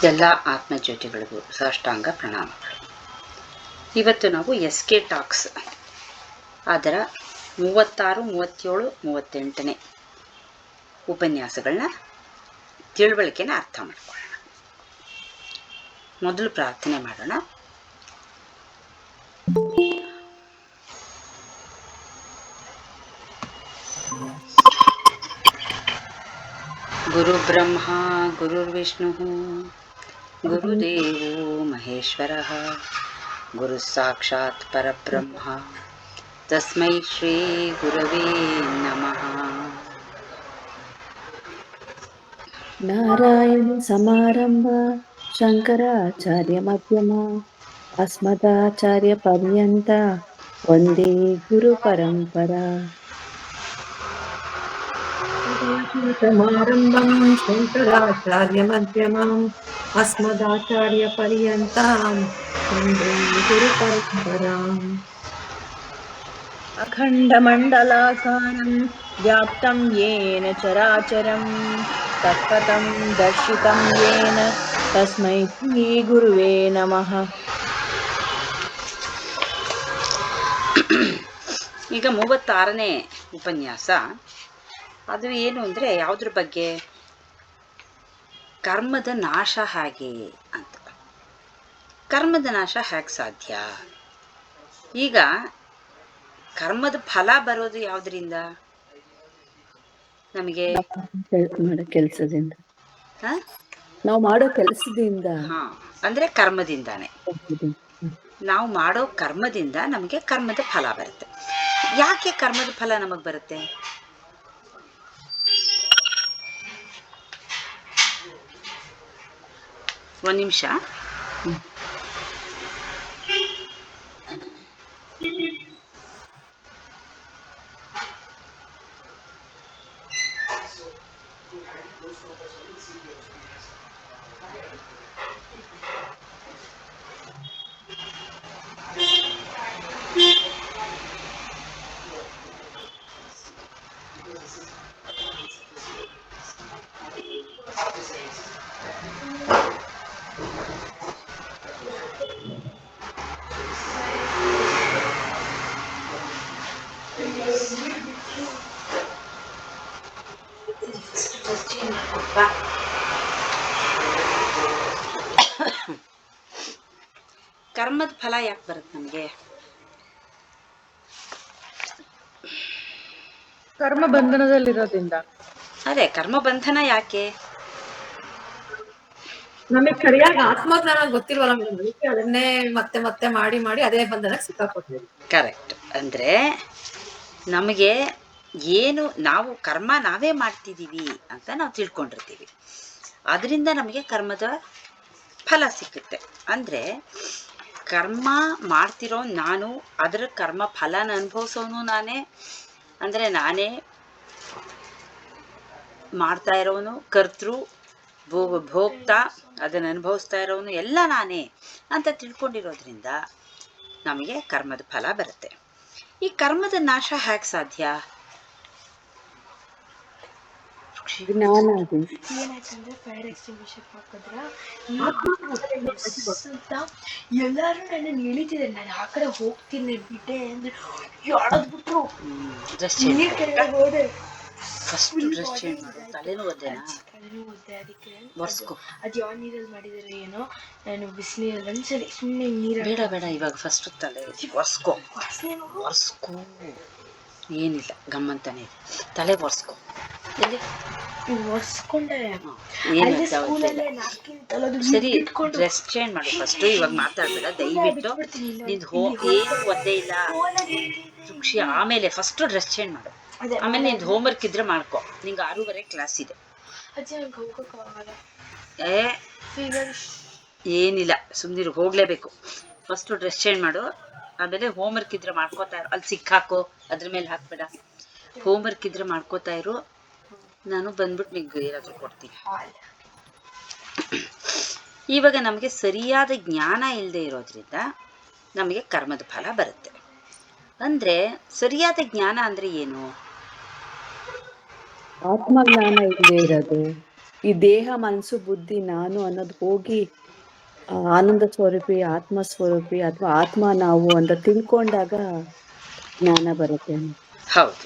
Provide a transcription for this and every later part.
ಎಲ್ಲ ಆತ್ಮಜ್ಯೋತಿಗಳಿಗೂ ಸಾಷ್ಟಾಂಗ ಪ್ರಣಾಮಗಳು. ಇವತ್ತು ನಾವು SK ಟಾಕ್ಸ್ ಅದರ 36, 37, 38ನೇ ಉಪನ್ಯಾಸಗಳನ್ನ ತಿಳುವಳಿಕೆನ ಅರ್ಥ ಮಾಡ್ಕೊಳ್ಳೋಣ. ಮೊದಲು ಪ್ರಾರ್ಥನೆ ಮಾಡೋಣ. ಗುರು ಬ್ರಹ್ಮ ಗುರುರ್ವಿಷ್ಣು ಗುರುದೇವೋ ಮಹೇಶ್ವರ ಗುರು ಸಾಕ್ಷಾತ್ ಪರಬ್ರಹ್ಮ ತಸ್ಮೈ ಶ್ರೀ ಗುರವೇ ನಮಃ. ನಾರಾಯಣ ಸಮಾರಂಭ ಶಂಕರಾಚಾರ್ಯ ಮಧ್ಯಮ ಅಸ್ಮದಾಚಾರ್ಯ ಪರ್ಯಂತ ವಂದೇ ಗುರು ಪರಂಪರಾ. ಸಮಾರಂಭಂ ಶಂಕರಾಚಾರ್ಯ ಮಧ್ಯಮಂ ಅಸ್ಮದಾಚಾರ್ಯ ಪರ್ಯಂತಾಂ ವಂದೇ ಗುರು ಪರಂಪರಾಂ. ಅಖಂಡಮಂಡಲಾಕಾರಂ ವ್ಯಾಪ್ತಂ ಯೇನ ಚರಾಚರಂ ತತ್ಪಥಂ ದರ್ಶಿತಂ ಯೇನ ತಸ್ಮೈ ಶ್ರೀ ಗುರುವೇ ನಮಃ. ಈಗ 36ನೇ ಉಪನ್ಯಾಸ. ಅದು ಏನು ಅಂದರೆ ಯಾವುದ್ರ ಬಗ್ಗೆ? ಕರ್ಮದ ನಾಶ ಹೇಗೆ ಅಂತ. ಕರ್ಮದ ನಾಶ ಹೇಗೆ ಸಾಧ್ಯ? ಈಗ ಕರ್ಮದ ಫಲ ಬರೋದು ಯಾವುದರಿಂದ? ನಮಗೆ ಕೆಲಸದಿಂದ, ನಾವು ಮಾಡೋ ಕೆಲಸದಿಂದ, ಅಂದರೆ ಕರ್ಮದಿಂದಾನೆ. ನಾವು ಮಾಡೋ ಕರ್ಮದಿಂದ ನಮಗೆ ಕರ್ಮದ ಫಲ ಬರುತ್ತೆ. ಯಾಕೆ ಕರ್ಮದ ಫಲ ನಮಗೆ ಬರುತ್ತೆ? ಒಂದು ನಿಮಿಷ. ಕರ್ಮದ ಫಲ ಯಾಕೆ ಬರುತ್ತೆ ನಮಗೆ? ಕರ್ಮ ಬಂಧನದಲ್ಲಿರೋದ್ರಿಂದ. ಅದೇ ಕರ್ಮ ಬಂಧನ ಯಾಕೆ? ನಮಗೆ ಸರಿಯಾಗಿ ಆತ್ಮಜ್ಞಾನ ಗೊತ್ತಿಲ್ವಲ್ಲ ಮೇಡಮ್, ಅದಕ್ಕೆ ಅದನ್ನೇ ಮತ್ತೆ ಮತ್ತೆ ಮಾಡಿ ಮಾಡಿ ಅದೇ ಬಂಧನಕ್ಕೆ ಸಿಕ್ಕಾಕೊಡ್ತೀವಿ. ಕರೆಕ್ಟ್. ಅಂದರೆ ನಮಗೆ ಏನು ನಾವು ಕರ್ಮ ನಾವೇ ಮಾಡ್ತಿದ್ದೀವಿ ಅಂತ ನಾವು ತಿಳ್ಕೊಂಡಿರ್ತೀವಿ. ಅದರಿಂದ ನಮಗೆ ಕರ್ಮದ ಫಲ ಸಿಕ್ಕುತ್ತೆ. ಅಂದರೆ ಕರ್ಮ ಮಾಡ್ತಿರೋ ನಾನು, ಅದರ ಕರ್ಮ ಫಲನ ಅನುಭವಿಸೋನು ನಾನೇ. ಅಂದರೆ ನಾನೇ ಮಾಡ್ತಾ ಇರೋನು, ಕರ್ತೃ ಭೋಕ್ತ, ಅದನ್ನು ಅನುಭವಿಸ್ತಾ ಇರೋನು ಎಲ್ಲ ನಾನೇ ಅಂತ ತಿಳ್ಕೊಂಡಿರೋದ್ರಿಂದ ನಮಗೆ ಕರ್ಮದ ಫಲ ಬರುತ್ತೆ. ಈ ಕರ್ಮದ ನಾಶ ಹೇಗೆ ಸಾಧ್ಯ? ಏನಾಯ್ತಂದ್ರೆ ಫೈರ್ ಎಕ್ಸ್ಟಿಂಗ್ವಿಷರ್ ಹಾಕಿದ್ರ ಎಲ್ಲಾರು ನನ್ನ ಎಳಿತಿದ್ದಾರೆ. ನಾನು ಆ ಕಡೆ ಹೋಗ್ತೀನಿ ಬಿಟ್ಟೆ ಅಂದ್ರೆ ಎಳದ್ಬಿಟ್ರು. ನೀರ್ ಕೆಳಗಡೆ ಹೋದೆ. ತಲೆನೂ ಒದ್ದೆ. ಅದಕ್ಕೆ ಅದು ಯಾವ ನೀರಲ್ಲಿ ಮಾಡಿದಾರೆ ಏನೋ. ನಾನು ಬಿಸಿನೀರಲ್ಲಿ ಒಂದ್ಸರಿ ಸುಮ್ಮನೆ ನೀರು ಬೇಡ ಇವಾಗ ಫಸ್ಟ್ ತಲೆ ಒರೆಸ್ಕೊ. ಏನಿಲ್ಲ, ಗಮ್ಮಂತಾನೆ ಇದೆ. ತಲೆ ಒರೆಸ್ಕೊ. ಒರೆಸ್ಕೊಂಡೆ. ಸರಿ, ಡ್ರೆಸ್ ಚೇಂಜ್ ಮಾಡು ಫಸ್ಟ್. ಇವಾಗ ಮಾತಾಡ್ಬೇಡ ದಯವಿಟ್ಟು. ನಿಂದು ಏನು ಒದ್ದೆ ಇಲ್ಲ ರುಕ್ಷಿ. ಆಮೇಲೆ ಫಸ್ಟ್ ಡ್ರೆಸ್ ಚೇಂಜ್ ಮಾಡು. ಆಮೇಲೆ ನಿಂದು ಹೋಮ್ವರ್ಕ್ ಇದ್ರೆ ಮಾಡ್ಕೊ. ನಿಂಗೆ 6:30 ಕ್ಲಾಸ್ ಇದೆ. ಏನಿಲ್ಲ, ಸುಮ್ಮನಿರು, ಹೋಗ್ಲೇಬೇಕು. ಫಸ್ಟ್ ಡ್ರೆಸ್ ಚೇಂಜ್ ಮಾಡು, ಆಮೇಲೆ ಹೋಮ್ವರ್ಕ್ ಇದ್ರೆ ಮಾಡ್ಕೋತಾ ಇರು. ಅಲ್ಲಿ ಸಿಕ್ಕಾಕೋ, ಅದ್ರ ಮೇಲೆ ಹಾಕ್ಬೇಡ. ಹೋಮ್ವರ್ಕ್ ಇದ್ರೆ ಮಾಡ್ಕೋತಾ ಇರು. ನಾನು ಬಂದ್ಬಿಟ್ಟು ನಿಂಗೆ ಏನಾದರೂ ಕೊಡ್ತೀನಿ. ಇವಾಗ ನಮಗೆ ಸರಿಯಾದ ಜ್ಞಾನ ಇಲ್ಲದೆ ಇರೋದ್ರಿಂದ ನಮಗೆ ಕರ್ಮದ ಫಲ ಬರುತ್ತೆ. ಅಂದರೆ ಸರಿಯಾದ ಜ್ಞಾನ ಅಂದರೆ ಏನು? ಆತ್ಮಜ್ಞಾನ ಇಲ್ಲದೆ ಇರೋದು. ಈ ದೇಹ ಮನಸ್ಸು ಬುದ್ಧಿ ನಾನು ಅನ್ನೋದು ಹೋಗಿ ಆನಂದ ಸ್ವರೂಪಿ ಆತ್ಮ ಸ್ವರೂಪಿ ಅಥವಾ ಆತ್ಮ ನಾವು ಅಂತ ತಿಳ್ಕೊಂಡಾಗ ಜ್ಞಾನ ಬರುತ್ತೆ. ಹೌದು.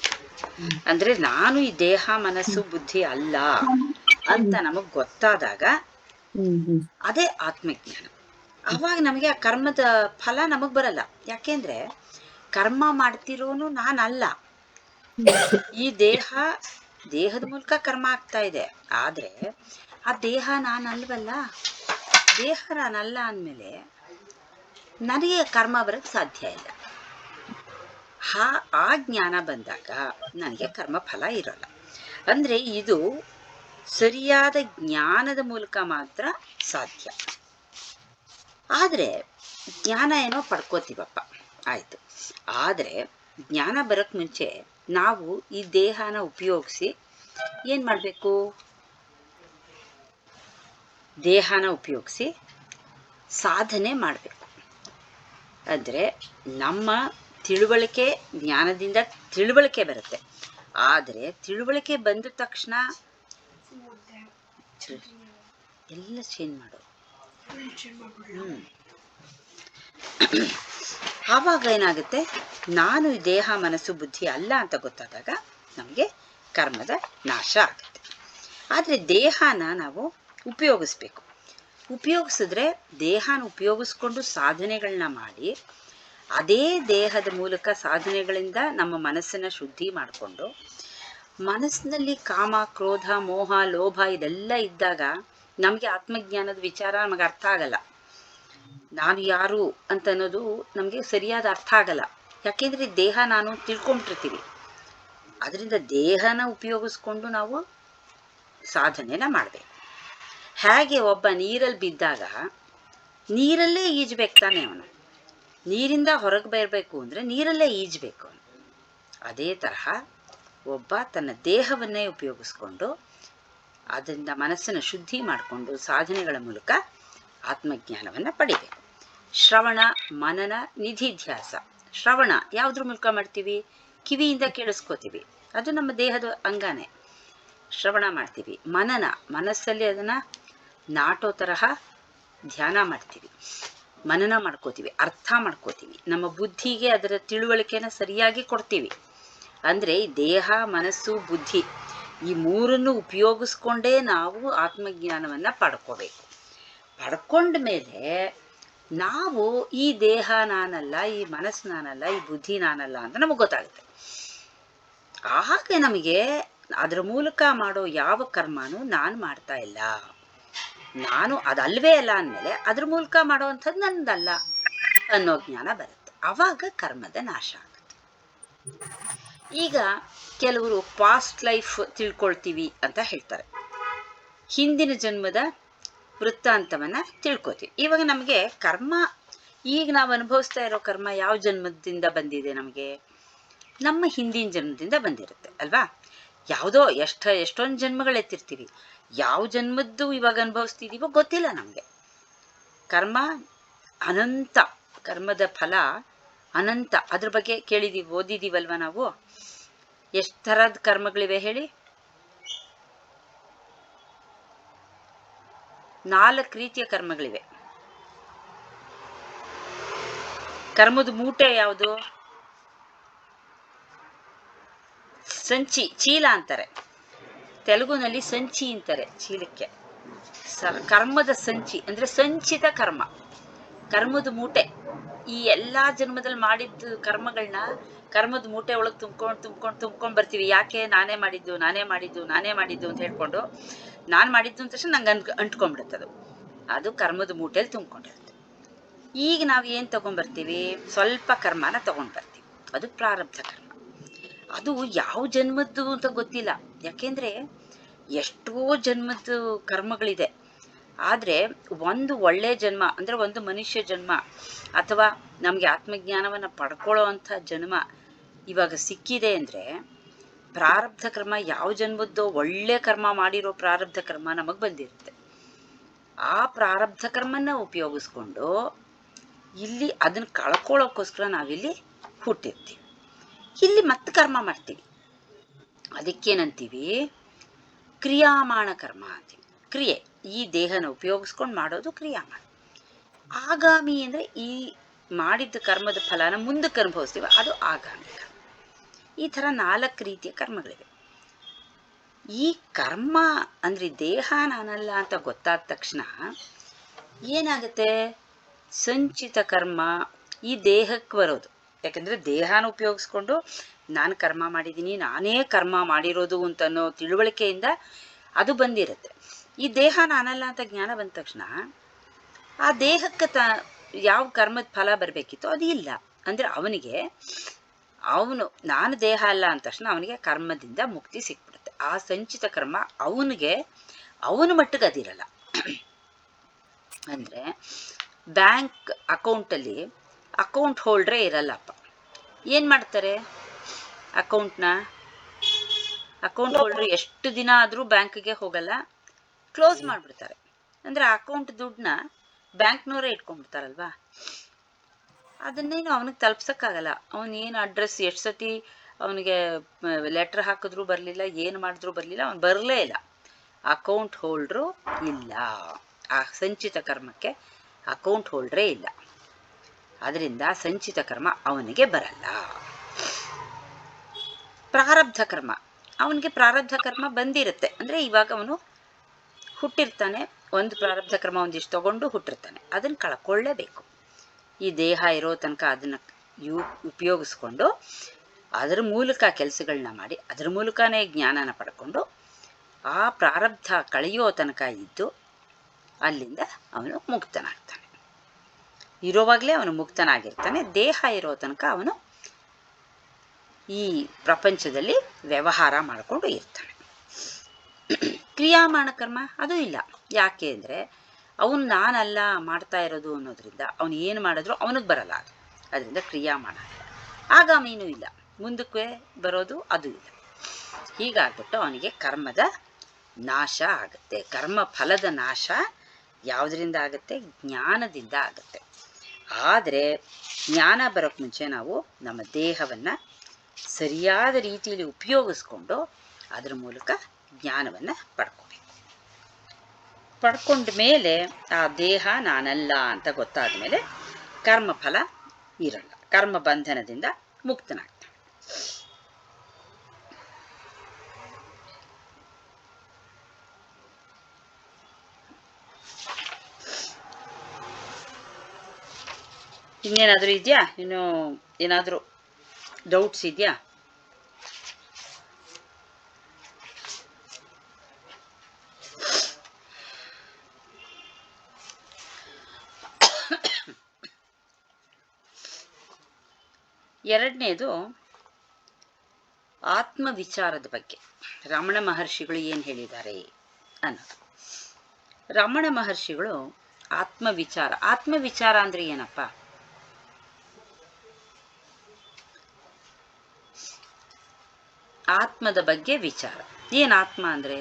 ಹ್ಮ್. ಅಂದ್ರೆ ನಾನು ಈ ದೇಹ ಮನಸ್ಸು ಬುದ್ಧಿ ಅಲ್ಲ ಅಂತ ನಮಗ್ ಗೊತ್ತಾದಾಗ ಹ್ಮ್ ಹ್ಮ್ ಅದೇ ಆತ್ಮಜ್ಞಾನ. ಅವಾಗ ನಮಗೆ ಆ ಕರ್ಮದ ಫಲ ನಮಗ್ ಬರಲ್ಲ. ಯಾಕೆಂದ್ರೆ ಕರ್ಮ ಮಾಡ್ತಿರೋನು ನಾನಲ್ಲ. ಈ ದೇಹದ ಮೂಲಕ ಕರ್ಮ ಆಗ್ತಾ ಇದೆ. ಆದ್ರೆ ಆ ದೇಹ ನಾನಲ್ವಲ್ಲ. ದೇಹ ನಾನಲ್ಲ ಅಂದಮೇಲೆ ನನಗೆ ಕರ್ಮ ಬರಕ್ ಸಾಧ್ಯ ಇಲ್ಲ. ಆ ಜ್ಞಾನ ಬಂದಾಗ ನನಗೆ ಕರ್ಮ ಫಲ ಇರಲ್ಲ. ಅಂದ್ರೆ ಇದು ಸರಿಯಾದ ಜ್ಞಾನದ ಮೂಲಕ ಮಾತ್ರ ಸಾಧ್ಯ. ಆದ್ರೆ ಜ್ಞಾನ ಏನೋ ಪಡ್ಕೋತೀವಪ್ಪ, ಆಯ್ತು. ಆದ್ರೆ ಜ್ಞಾನ ಬರಕ್ ಮುಂಚೆ ನಾವು ಈ ದೇಹನ ಉಪಯೋಗಿಸಿ ಏನ್ ಮಾಡ್ಬೇಕು? ದೇಹನ ಉಪಯೋಗಿಸಿ ಸಾಧನೆ ಮಾಡಬೇಕು. ಅಂದ್ರೆ ನಮ್ಮ ತಿಳುವಳಿಕೆ, ಜ್ಞಾನದಿಂದ ತಿಳುವಳಿಕೆ ಬರುತ್ತೆ. ಆದರೆ ತಿಳುವಳಿಕೆ ಬಂದ ತಕ್ಷಣ ಎಲ್ಲ ಚೇಂಜ್ ಮಾಡು. ಆವಾಗ ಏನಾಗುತ್ತೆ? ನಾನು ದೇಹ ಮನಸ್ಸು ಬುದ್ಧಿ ಅಲ್ಲ ಅಂತ ಗೊತ್ತಾದಾಗ ನಮಗೆ ಕರ್ಮದ ನಾಶ ಆಗುತ್ತೆ. ಆದರೆ ದೇಹನ ನಾವು ಉಪಯೋಗಿಸ್ಬೇಕು. ಉಪಯೋಗಿಸಿದ್ರೆ ದೇಹನ ಉಪಯೋಗಿಸ್ಕೊಂಡು ಸಾಧನೆಗಳನ್ನ ಮಾಡಿ, ಅದೇ ದೇಹದ ಮೂಲಕ ಸಾಧನೆಗಳಿಂದ ನಮ್ಮ ಮನಸ್ಸನ್ನು ಶುದ್ಧಿ ಮಾಡಿಕೊಂಡು, ಮನಸ್ಸಿನಲ್ಲಿ ಕಾಮ ಕ್ರೋಧ ಮೋಹ ಲೋಭ ಇದೆಲ್ಲ ಇದ್ದಾಗ ನಮಗೆ ಆತ್ಮಜ್ಞಾನದ ವಿಚಾರ ನಮಗೆ ಅರ್ಥ ಆಗಲ್ಲ. ನಾನು ಯಾರು ಅಂತ ಅನ್ನೋದು ನಮಗೆ ಸರಿಯಾದ ಅರ್ಥ ಆಗಲ್ಲ. ಯಾಕೆಂದ್ರೆ ದೇಹ ನಾನು ತಿಳ್ಕೊಂಡಿರ್ತೀವಿ. ಅದರಿಂದ ದೇಹನ ಉಪಯೋಗಿಸ್ಕೊಂಡು ನಾವು ಸಾಧನೆನ ಮಾಡಬೇಕು. ಹೇಗೆ ಒಬ್ಬ ನೀರಲ್ಲಿ ಬಿದ್ದಾಗ ನೀರಲ್ಲೇ ಈಜ್ಬೇಕು ತಾನೆ ಅವನು. ನೀರಿಂದ ಹೊರಗೆ ಬರಬೇಕು ಅಂದರೆ ನೀರಲ್ಲೇ ಈಜಬೇಕು. ಅದೇ ತರಹ ಒಬ್ಬ ತನ್ನ ದೇಹವನ್ನೇ ಉಪಯೋಗಿಸ್ಕೊಂಡು ಅದರಿಂದ ಮನಸ್ಸನ್ನು ಶುದ್ಧಿ ಮಾಡಿಕೊಂಡು ಸಾಧನೆಗಳ ಮೂಲಕ ಆತ್ಮಜ್ಞಾನವನ್ನು ಪಡಿಬೇಕು. ಶ್ರವಣ ಮನನ ನಿಧಿಧ್ಯಾಸ. ಶ್ರವಣ ಯಾವುದ್ರ ಮೂಲಕ ಮಾಡ್ತೀವಿ? ಕಿವಿಯಿಂದ ಕೇಳಿಸ್ಕೋತೀವಿ, ಅದು ನಮ್ಮ ದೇಹದ ಅಂಗನೇ. ಶ್ರವಣ ಮಾಡ್ತೀವಿ. ಮನನ, ಮನಸ್ಸಲ್ಲಿ ಅದನ್ನು ನಾಟೋ ತರಹ ಧ್ಯಾನ ಮಾಡ್ತೀವಿ, ಮನನ ಮಾಡ್ಕೋತೀವಿ, ಅರ್ಥ ಮಾಡ್ಕೋತೀವಿ. ನಮ್ಮ ಬುದ್ಧಿಗೆ ಅದರ ತಿಳುವಳಿಕೆನ ಸರಿಯಾಗಿ ಕೊಡ್ತೀವಿ. ಅಂದರೆ ದೇಹ ಮನಸ್ಸು ಬುದ್ಧಿ ಈ ಮೂರನ್ನು ಉಪಯೋಗಿಸ್ಕೊಂಡೇ ನಾವು ಆತ್ಮಜ್ಞಾನವನ್ನು ಪಡ್ಕೋಬೇಕು. ಪಡ್ಕೊಂಡ ಮೇಲೆ ನಾವು ಈ ದೇಹ ನಾನಲ್ಲ, ಈ ಮನಸ್ಸು ನಾನಲ್ಲ, ಈ ಬುದ್ಧಿ ನಾನಲ್ಲ ಅಂತ ನಮಗೆ ಗೊತ್ತಾಗುತ್ತೆ. ಆಗ ನಮಗೆ ಅದರ ಮೂಲಕ ಮಾಡೋ ಯಾವ ಕರ್ಮನೂ ನಾನು ಮಾಡ್ತಾ ಇಲ್ಲ, ನಾನು ಅದಲ್ವೇ ಅಲ್ಲ ಅಂದಮೇಲೆ ಅದ್ರ ಮೂಲಕ ಮಾಡೋವಂಥದ್ದು ನನ್ನದಲ್ಲ ಅನ್ನೋ ಜ್ಞಾನ ಬರುತ್ತೆ. ಆವಾಗ ಕರ್ಮದ ನಾಶ ಆಗುತ್ತೆ. ಈಗ ಕೆಲವರು ಪಾಸ್ಟ್ ಲೈಫ್ ತಿಳ್ಕೊಳ್ತೀವಿ ಅಂತ ಹೇಳ್ತಾರೆ. ಹಿಂದಿನ ಜನ್ಮದ ವೃತ್ತಾಂತವನ್ನು ತಿಳ್ಕೊತೀವಿ. ಇವಾಗ ನಮಗೆ ಕರ್ಮ, ಈಗ ನಾವು ಅನುಭವಿಸ್ತಾ ಇರೋ ಕರ್ಮ ಯಾವ ಜನ್ಮದಿಂದ ಬಂದಿದೆ? ನಮಗೆ ನಮ್ಮ ಹಿಂದಿನ ಜನ್ಮದಿಂದ ಬಂದಿರುತ್ತೆ ಅಲ್ವಾ? ಯಾವುದೋ ಎಷ್ಟೊಂದು ಜನ್ಮಗಳೆತ್ತಿರ್ತೀವಿ. ಯಾವ ಜನ್ಮದ್ದು ಇವಾಗ ಅನುಭವಿಸ್ತಿದ್ದೀವೋ ಗೊತ್ತಿಲ್ಲ ನಮಗೆ. ಕರ್ಮ ಅನಂತ, ಕರ್ಮದ ಫಲ ಅನಂತ. ಅದ್ರ ಬಗ್ಗೆ ಕೇಳಿದೀವಿ, ಓದಿದೀವಲ್ವ ನಾವು? ಎಷ್ಟು ಥರದ ಕರ್ಮಗಳಿವೆ ಹೇಳಿ? 4 ರೀತಿಯ ಕರ್ಮಗಳಿವೆ. ಕರ್ಮದ ಮೂಟೆ ಯಾವುದು? ಸಂಚಿ, ಚೀಲ ಅಂತಾರೆ. ತೆಲುಗುನಲ್ಲಿ ಸಂಚಿ ಅಂತಾರೆ ಚೀಲಕ್ಕೆ. ಕರ್ಮದ ಸಂಚಿ ಅಂದರೆ ಸಂಚಿತ ಕರ್ಮ, ಕರ್ಮದ ಮೂಟೆ. ಈ ಎಲ್ಲ ಜನ್ಮದಲ್ಲಿ ಮಾಡಿದ್ದು ಕರ್ಮಗಳನ್ನ ಕರ್ಮದ ಮೂಟೆ ಒಳಗೆ ತುಂಬ್ಕೊಂಡು ಬರ್ತೀವಿ. ಯಾಕೆ? ನಾನೇ ಮಾಡಿದ್ದು ಅಂತ ಹೇಳ್ಕೊಂಡು ನಾನು ಮಾಡಿದ್ದು ಅಂತ ತಕ್ಷಣ ನಂಗೆ ಅಂಟ್ಕೊಂಡ್ಬಿಡುತ್ತದು. ಅದು ಕರ್ಮದ ಮೂಟೆಯಲ್ಲಿ ತುಂಬ್ಕೊಂಡಿರುತ್ತೆ. ಈಗ ನಾವು ಏನು ತೊಗೊಂಡ್ಬರ್ತೀವಿ? ಸ್ವಲ್ಪ ಕರ್ಮನ ತೊಗೊಂಡ್ಬರ್ತೀವಿ. ಅದು ಪ್ರಾರಬ್ಧ ಕರ್ಮ. ಅದು ಯಾವ ಜನ್ಮದ್ದು ಅಂತ ಗೊತ್ತಿಲ್ಲ. ಯಾಕೆಂದರೆ ಎಷ್ಟೋ ಜನ್ಮದ್ದು ಕರ್ಮಗಳಿದೆ. ಆದರೆ ಒಂದು ಒಳ್ಳೆ ಜನ್ಮ ಅಂದರೆ ಒಂದು ಮನುಷ್ಯ ಜನ್ಮ ಅಥವಾ ನಮಗೆ ಆತ್ಮಜ್ಞಾನವನ್ನು ಪಡ್ಕೊಳ್ಳೋ ಅಂಥ ಜನ್ಮ ಇವಾಗ ಸಿಕ್ಕಿದೆ ಅಂದರೆ ಪ್ರಾರಬ್ಧ ಕರ್ಮ ಯಾವ ಜನ್ಮದ್ದೋ ಒಳ್ಳೆ ಕರ್ಮ ಮಾಡಿರೋ ಪ್ರಾರಬ್ಧ ಕರ್ಮ ನಮಗೆ ಬಂದಿರುತ್ತೆ. ಆ ಪ್ರಾರಬ್ಧ ಕರ್ಮನ ಉಪಯೋಗಿಸ್ಕೊಂಡು ಇಲ್ಲಿ ಅದನ್ನು ಕಳ್ಕೊಳ್ಳೋಕ್ಕೋಸ್ಕರ ನಾವಿಲ್ಲಿ ಹುಟ್ಟಿರ್ತೀವಿ. ಇಲ್ಲಿ ಮತ್ತೆ ಕರ್ಮ ಮಾಡ್ತೀವಿ. ಅದಕ್ಕೇನಂತೀವಿ? ಕ್ರಿಯಾಮಾಣ ಕರ್ಮ ಅಂತೀವಿ. ಕ್ರಿಯೆ, ಈ ದೇಹನ ಉಪಯೋಗಿಸ್ಕೊಂಡು ಮಾಡೋದು ಕ್ರಿಯಾಮಾಣ. ಆಗಾಮಿ ಅಂದರೆ ಈ ಮಾಡಿದ್ದ ಕರ್ಮದ ಫಲನ ಮುಂದಕ್ಕೆ ಅನುಭವಿಸ್ತೀವಿ, ಅದು ಆಗಾಮಿ ಕರ್ಮ. ಈ ಥರ 4 ರೀತಿಯ ಕರ್ಮಗಳಿವೆ. ಈ ಕರ್ಮ ಅಂದರೆ ದೇಹ ನಾನಲ್ಲ ಅಂತ ಗೊತ್ತಾದ ತಕ್ಷಣ ಏನಾಗುತ್ತೆ, ಸಂಚಿತ ಕರ್ಮ ಈ ದೇಹಕ್ಕೆ ಬರೋದು. ಯಾಕಂದರೆ ದೇಹನ ಉಪಯೋಗಿಸ್ಕೊಂಡು ನಾನು ಕರ್ಮ ಮಾಡಿದ್ದೀನಿ, ನಾನೇ ಕರ್ಮ ಮಾಡಿರೋದು ಅಂತನೋ ತಿಳುವಳಿಕೆಯಿಂದ ಅದು ಬಂದಿರುತ್ತೆ. ಈ ದೇಹ ನಾನಲ್ಲ ಅಂತ ಜ್ಞಾನ ಬಂದ ತಕ್ಷಣ ಆ ದೇಹಕ್ಕೆ ಯಾವ ಕರ್ಮದ ಫಲ ಬರಬೇಕಿತ್ತೋ ಅದು ಇಲ್ಲ. ಅಂದರೆ ಅವನಿಗೆ ನಾನು ದೇಹ ಅಲ್ಲ ಅಂದ ತಕ್ಷಣ ಅವನಿಗೆ ಕರ್ಮದಿಂದ ಮುಕ್ತಿ ಸಿಕ್ಬಿಡುತ್ತೆ. ಆ ಸಂಚಿತ ಕರ್ಮ ಅವನ ಮಟ್ಟಿಗೆ ಅದಿರಲ್ಲ. ಅಂದರೆ ಬ್ಯಾಂಕ್ ಅಕೌಂಟಲ್ಲಿ ಅಕೌಂಟ್ ಹೋಲ್ಡ್ರೇ ಇರಲ್ಲಪ್ಪ. ಏನು ಮಾಡ್ತಾರೆ, ಅಕೌಂಟ್ ಹೋಲ್ಡ್ರ್ ಎಷ್ಟು ದಿನ ಆದರೂ ಬ್ಯಾಂಕ್ಗೆ ಹೋಗಲ್ಲ, ಕ್ಲೋಸ್ ಮಾಡಿಬಿಡ್ತಾರೆ. ಅಂದರೆ ಅಕೌಂಟ್ ದುಡ್ಡನ್ನ ಬ್ಯಾಂಕ್ನವರೇ ಇಟ್ಕೊಂಡ್ಬಿಡ್ತಾರಲ್ವಾ. ಅದನ್ನೇನು ಅವನಿಗೆ ತಲುಪ್ಸೋಕ್ಕಾಗಲ್ಲ. ಅವನೇನು ಅಡ್ರೆಸ್ ಎಷ್ಟು ಸತಿ ಅವನಿಗೆ ಲೆಟ್ರ್ ಹಾಕಿದ್ರೂ ಬರಲಿಲ್ಲ, ಏನು ಮಾಡಿದ್ರೂ ಬರಲಿಲ್ಲ, ಅವನು ಬರಲೇ ಇಲ್ಲ. ಅಕೌಂಟ್ ಹೋಲ್ಡ್ರು ಇಲ್ಲ. ಆ ಸಂಚಿತ ಕರ್ಮಕ್ಕೆ ಅಕೌಂಟ್ ಹೋಲ್ಡ್ರೇ ಇಲ್ಲ. ಅದರಿಂದ ಸಂಚಿತ ಕರ್ಮ ಅವನಿಗೆ ಬರಲ್ಲ. ಪ್ರಾರಬ್ಧ ಕರ್ಮ, ಅವನಿಗೆ ಪ್ರಾರಬ್ಧ ಕರ್ಮ ಬಂದಿರುತ್ತೆ. ಅಂದರೆ ಇವಾಗ ಅವನು ಹುಟ್ಟಿರ್ತಾನೆ, ಒಂದು ಪ್ರಾರಬ್ಧ ಕರ್ಮ ಒಂದಿಷ್ಟು ತಗೊಂಡು ಹುಟ್ಟಿರ್ತಾನೆ, ಅದನ್ನು ಕಳ್ಕೊಳ್ಳೇಬೇಕು. ಈ ದೇಹ ಇರೋ ತನಕ ಅದನ್ನು ಉಪಯೋಗಿಸ್ಕೊಂಡು ಅದರ ಮೂಲಕ ಕೆಲಸಗಳನ್ನ ಮಾಡಿ ಅದರ ಮೂಲಕನೇ ಜ್ಞಾನನ ಪಡ್ಕೊಂಡು ಆ ಪ್ರಾರಬ್ಧ ಕಳೆಯೋ ತನಕ ಇದ್ದು ಅಲ್ಲಿಂದ ಅವನು ಮುಕ್ತನಾಗ್ತಾನೆ. ಇರೋವಾಗಲೇ ಅವನು ಮುಕ್ತನಾಗಿರ್ತಾನೆ. ದೇಹ ಇರೋ ತನಕ ಅವನು ಈ ಪ್ರಪಂಚದಲ್ಲಿ ವ್ಯವಹಾರ ಮಾಡಿಕೊಂಡು ಇರ್ತಾನೆ. ಕ್ರಿಯಾಮಾಣ ಕರ್ಮ ಅದು ಇಲ್ಲ. ಯಾಕೆ ಅಂದರೆ ಅವನು ನಾನಲ್ಲ ಮಾಡ್ತಾ ಇರೋದು ಅನ್ನೋದ್ರಿಂದ ಅವನು ಏನು ಮಾಡಿದ್ರು ಅವನಿಗೆ ಬರಲ್ಲ ಅದು. ಅದರಿಂದ ಕ್ರಿಯಾಮಾಣ ಇಲ್ಲ. ಆಗಾಮಿನೂ ಇಲ್ಲ, ಮುಂದಕ್ಕೆ ಬರೋದು ಅದು ಇಲ್ಲ. ಹೀಗಾಗ್ಬಿಟ್ಟು ಅವನಿಗೆ ಕರ್ಮದ ನಾಶ ಆಗುತ್ತೆ. ಕರ್ಮ ಫಲದ ನಾಶ ಯಾವುದರಿಂದ ಆಗುತ್ತೆ, ಜ್ಞಾನದಿಂದ ಆಗುತ್ತೆ. ಆದರೆ ಜ್ಞಾನ ಬರೋಕ್ಕೆ ಮುಂಚೆ ನಾವು ನಮ್ಮ ದೇಹವನ್ನು ಸರಿಯಾದ ರೀತಿಯಲ್ಲಿ ಉಪಯೋಗಿಸ್ಕೊಂಡು ಅದರ ಮೂಲಕ ಜ್ಞಾನವನ್ನು ಪಡ್ಕೋಬೇಕು. ಪಡ್ಕೊಂಡ ಮೇಲೆ ಆ ದೇಹ ನಾನಲ್ಲ ಅಂತ ಗೊತ್ತಾದ ಮೇಲೆ ಕರ್ಮಫಲ ಇರಲ್ಲ, ಕರ್ಮ ಬಂಧನದಿಂದ ಮುಕ್ತನಾಗ್ತಾನೆ. ಇನ್ನೇನಾದರೂ ಇದೆಯಾ? ಇನ್ನು ಏನಾದರೂ ಡೌಟ್ಸ್ ಇದೆಯಾ? ಎರಡನೇದು ಆತ್ಮವಿಚಾರದ ಬಗ್ಗೆ ರಮಣ ಮಹರ್ಷಿಗಳು ಏನು ಹೇಳಿದ್ದಾರೆ ಅನ್ನೋದು. ರಮಣ ಮಹರ್ಷಿಗಳು ಆತ್ಮವಿಚಾರ ಅಂದರೆ ಏನಪ್ಪ? ಆತ್ಮದ ಬಗ್ಗೆ ವಿಚಾರ. ಏನು ಆತ್ಮ ಅಂದರೆ?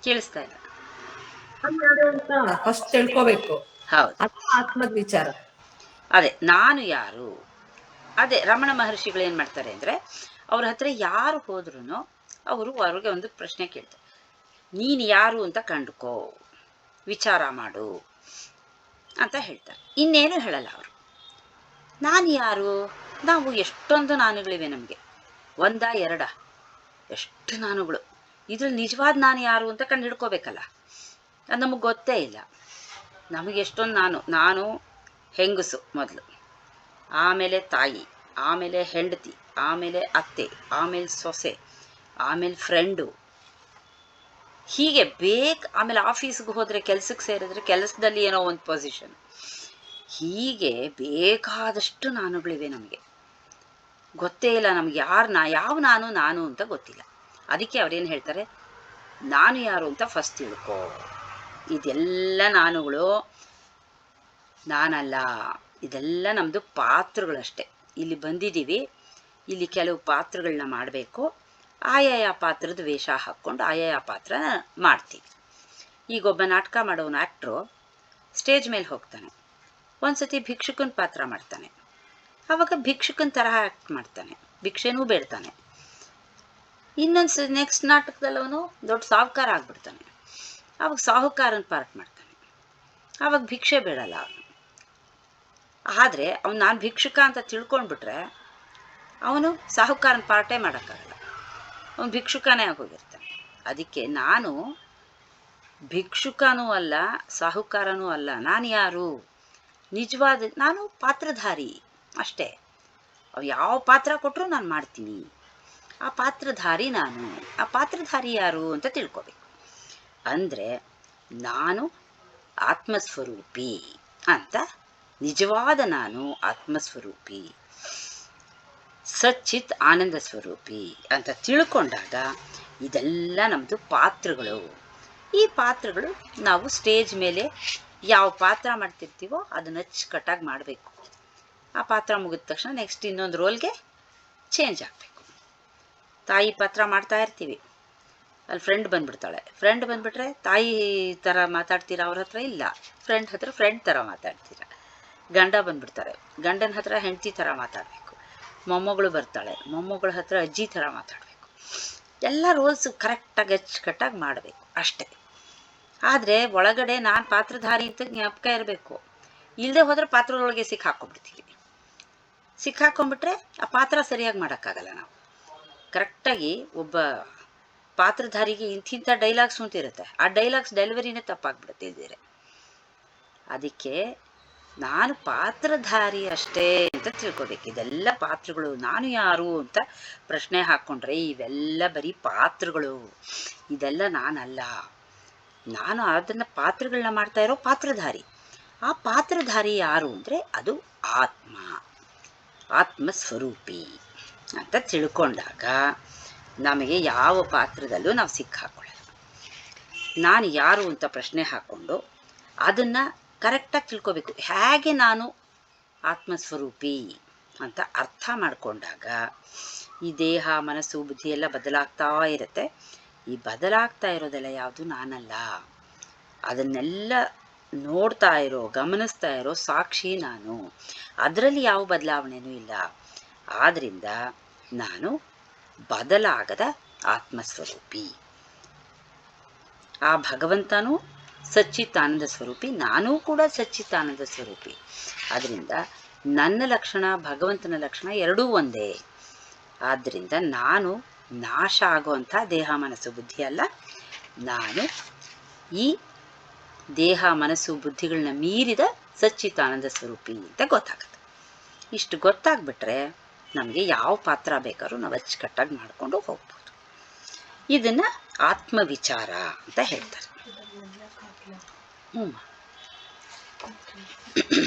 ಕೇಳಿಸ್ತಾ ಇಲ್ಲ. ಫಸ್ಟ್ ತಿಳ್ಕೋಬೇಕು. ಹೌದು, ಆತ್ಮದ ವಿಚಾರ. ಅದೇ ನಾನು ಯಾರು. ಅದೇ ರಮಣ ಮಹರ್ಷಿಗಳು ಏನು ಮಾಡ್ತಾರೆ ಅಂದರೆ ಅವ್ರ ಹತ್ರ ಯಾರು ಹೋದ್ರೂ ಅವ್ರಿಗೆ ಒಂದು ಪ್ರಶ್ನೆ ಕೇಳ್ತಾರೆ, ನೀನು ಯಾರು ಅಂತ ಕಂಡುಕೋ, ವಿಚಾರ ಮಾಡು ಅಂತ ಹೇಳ್ತಾರೆ. ಇನ್ನೇನು ಹೇಳಲ್ಲ ಅವರು. ನಾನು ಯಾರು? ನಾವು ಎಷ್ಟೊಂದು ನಾನುಗಳಿವೆ ನಮಗೆ, ಒಂದ ಎರಡ ಎಷ್ಟು ನಾನುಗಳು. ಇದ್ರಲ್ಲಿ ನಿಜವಾದ ನಾನು ಯಾರು ಅಂತ ಕಂಡು ಹಿಡ್ಕೋಬೇಕಲ್ಲ, ಅದು ನಮಗೆ ಗೊತ್ತೇ ಇಲ್ಲ. ನಮಗೆ ಎಷ್ಟೊಂದು ನಾನು ಹೆಂಗಸು ಮೊದಲು, ಆಮೇಲೆ ತಾಯಿ, ಆಮೇಲೆ ಹೆಂಡತಿ, ಆಮೇಲೆ ಅತ್ತೆ, ಆಮೇಲೆ ಸೊಸೆ, ಆಮೇಲೆ ಫ್ರೆಂಡು, ಹೀಗೆ ಆಮೇಲೆ ಆಫೀಸ್ಗೆ ಹೋದರೆ, ಕೆಲಸಕ್ಕೆ ಸೇರಿದ್ರೆ ಕೆಲಸದಲ್ಲಿ ಏನೋ ಒಂದು ಪೊಸಿಷನ್, ಹೀಗೆ ಬೇಕಾದಷ್ಟು ನಾನುಗಳಿವೆ. ನಮಗೆ ಗೊತ್ತೇ ಇಲ್ಲ ನಮ್ಗೆ ಯಾವ ನಾನು ಅಂತ ಗೊತ್ತಿಲ್ಲ. ಅದಕ್ಕೆ ಅವ್ರೇನು ಹೇಳ್ತಾರೆ, ನಾನು ಯಾರು ಅಂತ ಫಸ್ಟ್ ತಿಳ್ಕೊ. ಇದೆಲ್ಲ ನಾನುಗಳು ನಾನಲ್ಲ, ಇದೆಲ್ಲ ನಮ್ಮದು ಪಾತ್ರಗಳಷ್ಟೇ. ಇಲ್ಲಿ ಬಂದಿದ್ದೀವಿ, ಇಲ್ಲಿ ಕೆಲವು ಪಾತ್ರಗಳನ್ನ ಮಾಡಬೇಕು. ಆಯಾಯ ಪಾತ್ರದ ವೇಷ ಹಾಕ್ಕೊಂಡು ಆಯಾಯ ಪಾತ್ರ ಮಾಡ್ತೀವಿ. ಈಗ ಒಬ್ಬ ನಾಟಕ ಮಾಡೋನು ಆ್ಯಕ್ಟ್ರು ಸ್ಟೇಜ್ ಮೇಲೆ ಹೋಗ್ತಾನೆ, ಒಂದು ಸತಿ ಭಿಕ್ಷುಕನ ಪಾತ್ರ ಮಾಡ್ತಾನೆ, ಆವಾಗ ಭಿಕ್ಷುಕನ ತರಹ ಆ್ಯಕ್ಟ್ ಮಾಡ್ತಾನೆ, ಭಿಕ್ಷೆನೂ ಬೇಡ್ತಾನೆ. ಇನ್ನೊಂದು ನೆಕ್ಸ್ಟ್ ನಾಟಕದಲ್ಲಿ ಅವನು ದೊಡ್ಡ ಸಾಹುಕಾರ ಆಗ್ಬಿಡ್ತಾನೆ. ಅವಾಗ ಸಾಹುಕಾರನ ಪಾರ್ಟ್ ಮಾಡ್ತಾನೆ. ಆವಾಗ ಭಿಕ್ಷೆ ಬೇಡಲ್ಲ ಅವನು. ಆದರೆ ಅವ್ನು ನಾನು ಭಿಕ್ಷುಕ ಅಂತ ತಿಳ್ಕೊಂಡ್ಬಿಟ್ರೆ ಅವನು ಸಾಹುಕಾರನ ಪಾರ್ಟೇ ಮಾಡೋಕ್ಕಾಗಲ್ಲ, ಅವನು ಭಿಕ್ಷುಕನೇ ಆಗೋಗಿರ್ತಾನೆ. ಅದಕ್ಕೆ ನಾನು ಭಿಕ್ಷುಕನೂ ಅಲ್ಲ, ಸಾಹುಕಾರನೂ ಅಲ್ಲ. ನಾನು ಯಾರು? ನಿಜವಾದ ನಾನು ಪಾತ್ರಧಾರಿ ಅಷ್ಟೇ. ಅವು ಯಾವ ಪಾತ್ರ ಕೊಟ್ಟರು ನಾನು ಮಾಡ್ತೀನಿ. ಆ ಪಾತ್ರಧಾರಿ ನಾನು. ಆ ಪಾತ್ರಧಾರಿ ಯಾರು ಅಂತ ತಿಳ್ಕೊಬೇಕು. ಅಂದರೆ ನಾನು ಆತ್ಮಸ್ವರೂಪಿ ಅಂತ, ನಿಜವಾದ ನಾನು ಆತ್ಮಸ್ವರೂಪಿ, ಸಚ್ಚಿತ್ ಆನಂದ ಸ್ವರೂಪಿ ಅಂತ ತಿಳ್ಕೊಂಡಾಗ ಇದೆಲ್ಲ ನಮ್ಮದು ಪಾತ್ರಗಳು. ಈ ಪಾತ್ರಗಳು ನಾವು ಸ್ಟೇಜ್ ಮೇಲೆ ಯಾವ ಪಾತ್ರ ಮಾಡ್ತಿರ್ತೀವೋ ಅದನ್ನ ಅಚ್ಚುಕಟ್ಟಾಗಿ ಮಾಡಬೇಕು. ಆ ಪಾತ್ರ ಮುಗಿದ ತಕ್ಷಣ ನೆಕ್ಸ್ಟ್ ಇನ್ನೊಂದು ರೋಲ್ಗೆ ಚೇಂಜ್ ಆಗಬೇಕು. ತಾಯಿ ಪಾತ್ರ ಮಾಡ್ತಾ ಇರ್ತೀವಿ, ಅಲ್ಲಿ ಫ್ರೆಂಡ್ ಬಂದ್ಬಿಡ್ತಾಳೆ. ಫ್ರೆಂಡ್ ಬಂದ್ಬಿಟ್ರೆ ತಾಯಿ ಥರ ಮಾತಾಡ್ತೀರಾ ಅವ್ರ ಹತ್ರ? ಇಲ್ಲ, ಫ್ರೆಂಡ್ ಹತ್ರ ಫ್ರೆಂಡ್ ಥರ ಮಾತಾಡ್ತೀರ. ಗಂಡ ಬಂದ್ಬಿಡ್ತಾರೆ, ಗಂಡನ ಹತ್ರ ಹೆಂಡತಿ ಥರ ಮಾತಾಡಬೇಕು. ಮೊಮ್ಮಗಳು ಬರ್ತಾಳೆ, ಮೊಮ್ಮಗಳ ಹತ್ರ ಅಜ್ಜಿ ಥರ ಮಾತಾಡಬೇಕು. ಎಲ್ಲ ರೋಲ್ಸ್ ಕರೆಕ್ಟಾಗಿ ಅಚ್ಚುಕಟ್ಟಾಗಿ ಮಾಡಬೇಕು ಅಷ್ಟೇ. ಆದರೆ ಒಳಗಡೆ ನಾನು ಪಾತ್ರಧಾರಿ ಅಂತ ಜ್ಞಾಪಕ ಇರಬೇಕು. ಇಲ್ಲದೆ ಹೋದರೆ ಪಾತ್ರದೊಳಗೆ ಸಿಕ್ಕಾಕೊಂಡ್ಬಿಡ್ತೀವಿ. ಸಿಕ್ಕಾಕೊಂಡ್ಬಿಟ್ರೆ ಆ ಪಾತ್ರ ಸರಿಯಾಗಿ ಮಾಡೋಕ್ಕಾಗಲ್ಲ. ನಾವು ಕರೆಕ್ಟಾಗಿ ಒಬ್ಬ ಪಾತ್ರಧಾರಿಗೆ ಇಂತಿಂಥ ಡೈಲಾಗ್ಸ್ ಅಂತಿರುತ್ತೆ, ಆ ಡೈಲಾಗ್ಸ್ ಡೆಲಿವರಿನೇ ತಪ್ಪಾಗ್ಬಿಡುತ್ತೆ ಇದ್ದೀರ. ಅದಕ್ಕೆ ನಾನು ಪಾತ್ರಧಾರಿ ಅಷ್ಟೇ ಅಂತ ತಿಳ್ಕೊಬೇಕು. ಇದೆಲ್ಲ ಪಾತ್ರಗಳು. ನಾನು ಯಾರು ಅಂತ ಪ್ರಶ್ನೆ ಹಾಕ್ಕೊಂಡ್ರೆ ಇವೆಲ್ಲ ಬರೀ ಪಾತ್ರಗಳು, ಇದೆಲ್ಲ ನಾನಲ್ಲ. ನಾನು ಅದನ್ನು ಪಾತ್ರಗಳನ್ನ ಮಾಡ್ತಾ ಇರೋ ಪಾತ್ರಧಾರಿ. ಆ ಪಾತ್ರಧಾರಿ ಯಾರು ಅಂದರೆ ಅದು ಆತ್ಮ, ಆತ್ಮಸ್ವರೂಪಿ ಅಂತ ತಿಳ್ಕೊಂಡಾಗ ನಮಗೆ ಯಾವ ಪಾತ್ರದಲ್ಲೂ ನಾವು ಸಿಕ್ಕಾಕೊಳ್ಳಲ್ಲ. ನಾನು ಯಾರು ಅಂತ ಪ್ರಶ್ನೆ ಹಾಕ್ಕೊಂಡು ಅದನ್ನು ಕರೆಕ್ಟಾಗಿ ತಿಳ್ಕೊಬೇಕು. ಹೇಗೆ ನಾನು ಆತ್ಮಸ್ವರೂಪಿ ಅಂತ ಅರ್ಥ ಮಾಡಿಕೊಂಡಾಗ ಈ ದೇಹ ಮನಸ್ಸು ಬುದ್ಧಿ ಎಲ್ಲ ಬದಲಾಗ್ತಾ ಇರುತ್ತೆ. ಈ ಬದಲಾಗ್ತಾ ಇರೋದೆಲ್ಲ ಯಾವುದು ನಾನಲ್ಲ. ಅದನ್ನೆಲ್ಲ ನೋಡ್ತಾ ಇರೋ ಗಮನಿಸ್ತಾ ಇರೋ ಸಾಕ್ಷಿ ನಾನು. ಅದರಲ್ಲಿ ಯಾವ ಬದಲಾವಣೆನೂ ಇಲ್ಲ. ಆದ್ದರಿಂದ ನಾನು ಬದಲಾಗದ ಆತ್ಮಸ್ವರೂಪಿ. ಆ ಭಗವಂತನೂ ಸಚ್ಚಿತ್ತಾನಂದ ಸ್ವರೂಪಿ, ನಾನೂ ಕೂಡ ಸಚ್ಚಿತ್ತಾನಂದ ಸ್ವರೂಪಿ. ಆದ್ದರಿಂದ ನನ್ನ ಲಕ್ಷಣ ಭಗವಂತನ ಲಕ್ಷಣ ಎರಡೂ ಒಂದೇ. ಆದ್ದರಿಂದ ನಾನು ನಾಶ ಆಗುವಂಥ ದೇಹ ಮನಸ್ಸು ಬುದ್ಧಿ ಅಲ್ಲ. ನಾನು ಈ ದೇಹ ಮನಸ್ಸು ಬುದ್ಧಿಗಳನ್ನ ಮೀರಿದ ಸಚ್ಚಿತ್ತಾನಂದ ಸ್ವರೂಪಿ ಅಂತ ಗೊತ್ತಾಗುತ್ತೆ. ಇಷ್ಟು ಗೊತ್ತಾಗ್ಬಿಟ್ರೆ ನಮಗೆ ಯಾವ ಪಾತ್ರ ಬೇಕಾದ್ರೂ ನಾವು ಅಚ್ಚುಕಟ್ಟಾಗಿ ಮಾಡಿಕೊಂಡು ಹೋಗ್ಬೋದು. ಇದನ್ನು ಆತ್ಮವಿಚಾರ ಅಂತ ಹೇಳ್ತಾರೆ.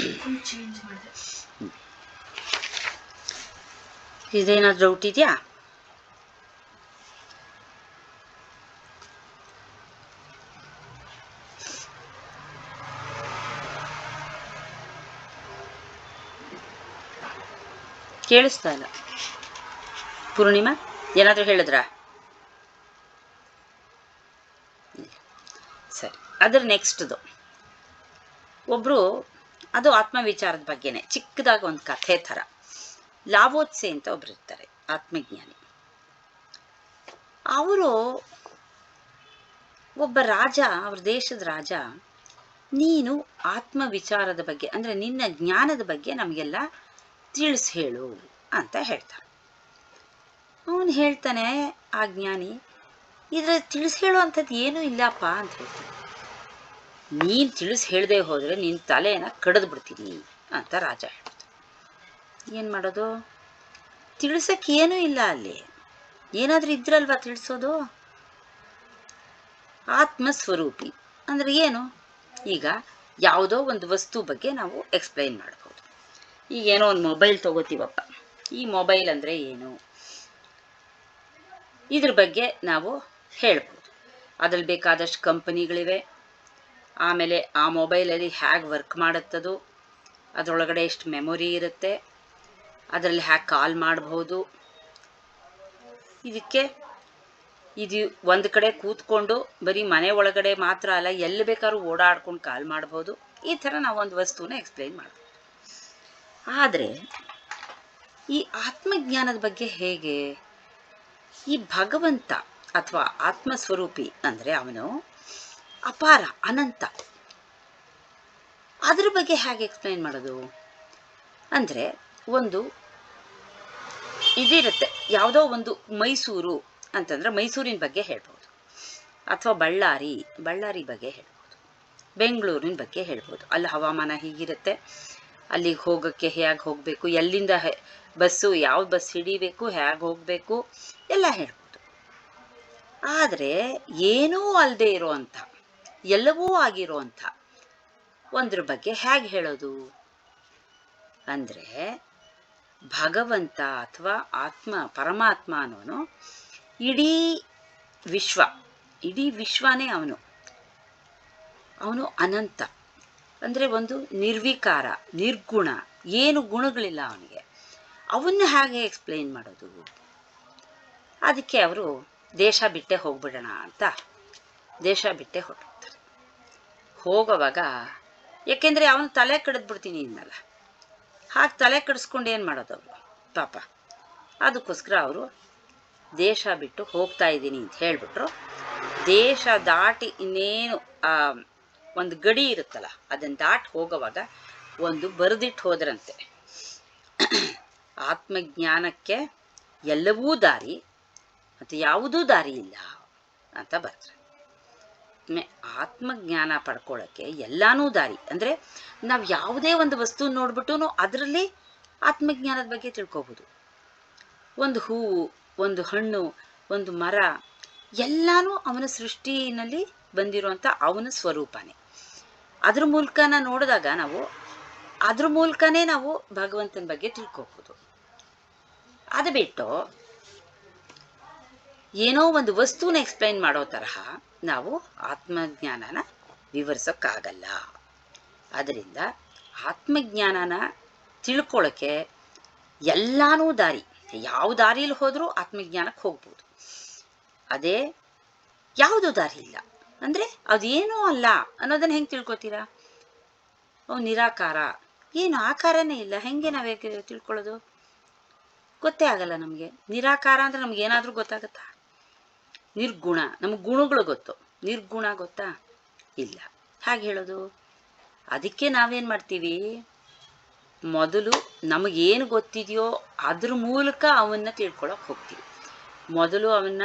ಇದೇನಾದ್ರೂ ಡೌಟ್ ಇದೆಯಾ? ಕೇಳಿಸ್ತಾ ಇಲ್ಲ. ಪೂರ್ಣಿಮಾ ಏನಾದರೂ ಹೇಳಿದ್ರಾ? ಸರಿ, ಅದ್ರ ನೆಕ್ಸ್ಟ್ದು ಒಬ್ಬರು, ಅದು ಆತ್ಮವಿಚಾರದ ಬಗ್ಗೆನೇ ಚಿಕ್ಕದಾಗಿ ಒಂದು ಕಥೆ ಥರ. ಲಾವೋತ್ಸೆ ಅಂತ ಒಬ್ರು ಇರ್ತಾರೆ, ಆತ್ಮಜ್ಞಾನಿ. ಅವರು ಒಬ್ಬ ರಾಜ, ಅವ್ರ ದೇಶದ ರಾಜ, ನೀನು ಆತ್ಮವಿಚಾರದ ಬಗ್ಗೆ ಅಂದರೆ ನಿನ್ನ ಜ್ಞಾನದ ಬಗ್ಗೆ ನಮಗೆಲ್ಲ ತಿಳಿಸಿ ಹೇಳು ಅಂತ ಹೇಳ್ತಾರೆ. ಅವನು ಹೇಳ್ತಾನೆ, ಆ ಜ್ಞಾನಿ, ಇದ್ರಲ್ಲಿ ತಿಳಿಸಿ ಹೇಳೋ ಅಂಥದ್ದು ಏನೂ ಇಲ್ಲಪ್ಪ ಅಂತ ಹೇಳ್ತಾನೆ. ನೀನು ತಿಳಿಸಿ ಹೇಳದೆ ಹೋದರೆ ನಿನ್ನ ತಲೆನ ಕಡಿದು ಬಿಡ್ತೀನಿ ಅಂತ ರಾಜ ಹೇಳ್ತಾನೆ. ಏನು ಮಾಡೋದು? ತಿಳಿಸೋಕ್ಕೆ ಏನೂ ಇಲ್ಲ ಅಲ್ಲಿ. ಏನಾದರೂ ಇದ್ರಲ್ವಾ ತಿಳಿಸೋದು? ಆತ್ಮಸ್ವರೂಪಿ ಅಂದರೆ ಏನು? ಈಗ ಯಾವುದೋ ಒಂದು ವಸ್ತು ಬಗ್ಗೆ ನಾವು ಎಕ್ಸ್ಪ್ಲೈನ್ ಮಾಡ್ಬೋದು. ಈಗೇನೋ ಒಂದು ಮೊಬೈಲ್ ತೊಗೋತೀವಪ್ಪ, ಈ ಮೊಬೈಲ್ ಅಂದರೆ ಏನು, ಇದ್ರ ಬಗ್ಗೆ ನಾವು ಹೇಳ್ಬೋದು. ಅದ್ರಲ್ಲಿ ಬೇಕಾದಷ್ಟು ಕಂಪನಿಗಳಿವೆ. ಆಮೇಲೆ ಆ ಮೊಬೈಲಲ್ಲಿ ಹೇಗೆ ವರ್ಕ್ ಮಾಡುತ್ತದು, ಅದರೊಳಗಡೆ ಎಷ್ಟು ಮೆಮೊರಿ ಇರುತ್ತೆ, ಅದರಲ್ಲಿ ಹೇಗೆ ಕಾಲ್ ಮಾಡ್ಬೋದು, ಇದಕ್ಕೆ ಇದು ಒಂದು ಕಡೆ ಕೂತ್ಕೊಂಡು ಬರೀ ಮನೆ ಒಳಗಡೆ ಮಾತ್ರ ಅಲ್ಲ, ಎಲ್ಲಿ ಬೇಕಾದ್ರೂ ಓಡಾಡ್ಕೊಂಡು ಕಾಲ್ ಮಾಡ್ಬೋದು. ಈ ಥರ ನಾವು ಒಂದು ವಸ್ತುನ ಎಕ್ಸ್ಪ್ಲೈನ್ ಮಾಡ್ಬೋದು. ಆದರೆ ಈ ಆತ್ಮಜ್ಞಾನದ ಬಗ್ಗೆ ಹೇಗೆ? ಈ ಭಗವಂತ ಅಥವಾ ಆತ್ಮಸ್ವರೂಪಿ ಅಂದರೆ ಅವನು ಅಪಾರ, ಅನಂತ. ಅದ್ರ ಬಗ್ಗೆ ಹೇಗೆ ಎಕ್ಸ್ಪ್ಲೈನ್ ಮಾಡೋದು ಅಂದರೆ, ಒಂದು ಇದಿರುತ್ತೆ, ಯಾವುದೋ ಒಂದು ಮೈಸೂರು ಅಂತಂದರೆ ಮೈಸೂರಿನ ಬಗ್ಗೆ ಹೇಳ್ಬೋದು, ಅಥವಾ ಬಳ್ಳಾರಿ ಬಗ್ಗೆ ಹೇಳ್ಬೋದು, ಬೆಂಗಳೂರಿನ ಬಗ್ಗೆ ಹೇಳ್ಬೋದು. ಅಲ್ಲಿ ಹವಾಮಾನ ಹೀಗಿರುತ್ತೆ, ಅಲ್ಲಿಗೆ ಹೋಗೋಕ್ಕೆ ಹೇಗೆ ಹೋಗಬೇಕು, ಎಲ್ಲಿಂದ ಬಸ್ಸು, ಯಾವ ಬಸ್ ಹಿಡಿಬೇಕು, ಹೇಗೆ ಹೋಗಬೇಕು ಎಲ್ಲ ಹೇಳ್ಬೋದು. ಆದರೆ ಏನೂ ಅಲ್ಲದೆ ಇರೋವಂಥ, ಎಲ್ಲವೂ ಆಗಿರೋವಂಥ ಒಂದ್ರ ಬಗ್ಗೆ ಹೇಗೆ ಹೇಳೋದು ಅಂದರೆ, ಭಗವಂತ ಅಥವಾ ಪರಮಾತ್ಮ ಅನ್ನೋನು ಇಡೀ ವಿಶ್ವನೇ ಅವನು ಅನಂತ. ಅಂದರೆ ಒಂದು ನಿರ್ವಿಕಾರ, ನಿರ್ಗುಣ, ಏನು ಗುಣಗಳಿಲ್ಲ ಅವನಿಗೆ. ಅವನ್ನ ಹೇಗೆ ಎಕ್ಸ್ಪ್ಲೇನ್ ಮಾಡೋದು? ಅದಕ್ಕೆ ಅವರು ದೇಶ ಬಿಟ್ಟೇ ಹೋಗ್ಬಿಡೋಣ ಅಂತ ದೇಶ ಬಿಟ್ಟೇ ಹೊರಟೋಗ್ತಾರೆ. ಹೋಗೋವಾಗ, ಯಾಕೆಂದರೆ ಅವನು ತಲೆ ಕಡಿದ್ಬಿಡ್ತೀನಿ ಇನ್ನಲ್ಲ, ಹಾಗೆ ತಲೆ ಕಡಿಸ್ಕೊಂಡು ಏನು ಮಾಡೋದು ಅವರು ಪಾಪ. ಅದಕ್ಕೋಸ್ಕರ ಅವರು ದೇಶ ಬಿಟ್ಟು ಹೋಗ್ತಾ ಇದ್ದೀನಿ ಅಂತ ಹೇಳಿಬಿಟ್ರು. ದೇಶ ದಾಟಿ ಇನ್ನೇನು ಒಂದು ಗಡಿ ಇರುತ್ತಲ್ಲ, ಅದನ್ನು ದಾಟಿ ಹೋಗೋವಾಗ ಒಂದು ಬರೆದಿಟ್ಟು ಹೋದ್ರಂತೆ, ಆತ್ಮಜ್ಞಾನಕ್ಕೆ ಎಲ್ಲವೂ ದಾರಿ ಮತ್ತು ಯಾವುದೂ ದಾರಿ ಇಲ್ಲ ಅಂತ ಬರ್ತಾರೆ. ಆತ್ಮಜ್ಞಾನ ಪಡ್ಕೊಳ್ಳೋಕ್ಕೆ ಎಲ್ಲಾನೂ ದಾರಿ. ಅಂದರೆ ನಾವು ಯಾವುದೇ ಒಂದು ವಸ್ತು ನೋಡ್ಬಿಟ್ಟು ಅದರಲ್ಲಿ ಆತ್ಮಜ್ಞಾನದ ಬಗ್ಗೆ ತಿಳ್ಕೊಬೋದು. ಒಂದು ಹೂವು, ಒಂದು ಹಣ್ಣು, ಒಂದು ಮರ, ಎಲ್ಲಾನು ಅವನ ಸೃಷ್ಟಿನಲ್ಲಿ ಬಂದಿರುವಂಥ ಅವನ ಸ್ವರೂಪನೇ. ಅದ್ರ ಮೂಲಕನ ನೋಡಿದಾಗ ಅದ್ರ ಮೂಲಕನೇ ನಾವು ಭಗವಂತನ ಬಗ್ಗೆ ತಿಳ್ಕೊಬೋದು. ಅದು ಬಿಟ್ಟು ಏನೋ ಒಂದು ವಸ್ತುನ ಎಕ್ಸ್ಪ್ಲೈನ್ ಮಾಡೋ ತರಹ ನಾವು ಆತ್ಮಜ್ಞಾನನ ವಿವರಿಸೋಕ್ಕಾಗಲ್ಲ. ಅದರಿಂದ ಆತ್ಮಜ್ಞಾನನ ತಿಳ್ಕೊಳ್ಳೋಕ್ಕೆ ಎಲ್ಲಾನೂ ದಾರಿ, ಯಾವ ದಾರಿಯಲ್ಲಿ ಹೋದರೂ ಆತ್ಮಜ್ಞಾನಕ್ಕೆ ಹೋಗ್ಬೋದು. ಅದೇ ಯಾವುದೂ ದಾರಿ ಇಲ್ಲ ಅಂದರೆ ಅದೇನೂ ಅಲ್ಲ ಅನ್ನೋದನ್ನು ಹೆಂಗೆ ತಿಳ್ಕೊತೀರಾ? ಅವು ನಿರಾಕಾರ, ಏನು ಆಕಾರನೇ ಇಲ್ಲ, ಹೆಂಗೆ ನಾವು ಹೇಗೆ ತಿಳ್ಕೊಳ್ಳೋದು? ಗೊತ್ತೇ ಆಗಲ್ಲ ನಮಗೆ. ನಿರಾಕಾರ ಅಂದರೆ ನಮಗೇನಾದರೂ ಗೊತ್ತಾಗತ್ತಾ? ನಿರ್ಗುಣ, ನಮಗೆ ಗುಣಗಳು ಗೊತ್ತು, ನಿರ್ಗುಣ ಗೊತ್ತಾ? ಇಲ್ಲ. ಹಾಗೆ ಹೇಳೋದು? ಅದಕ್ಕೆ ನಾವೇನು ಮಾಡ್ತೀವಿ, ಮೊದಲು ನಮಗೇನು ಗೊತ್ತಿದೆಯೋ ಅದ್ರ ಮೂಲಕ ಅವನ್ನ ತಿಳ್ಕೊಳಕ್ಕೆ ಹೋಗ್ತೀವಿ. ಮೊದಲು ಅವನ್ನ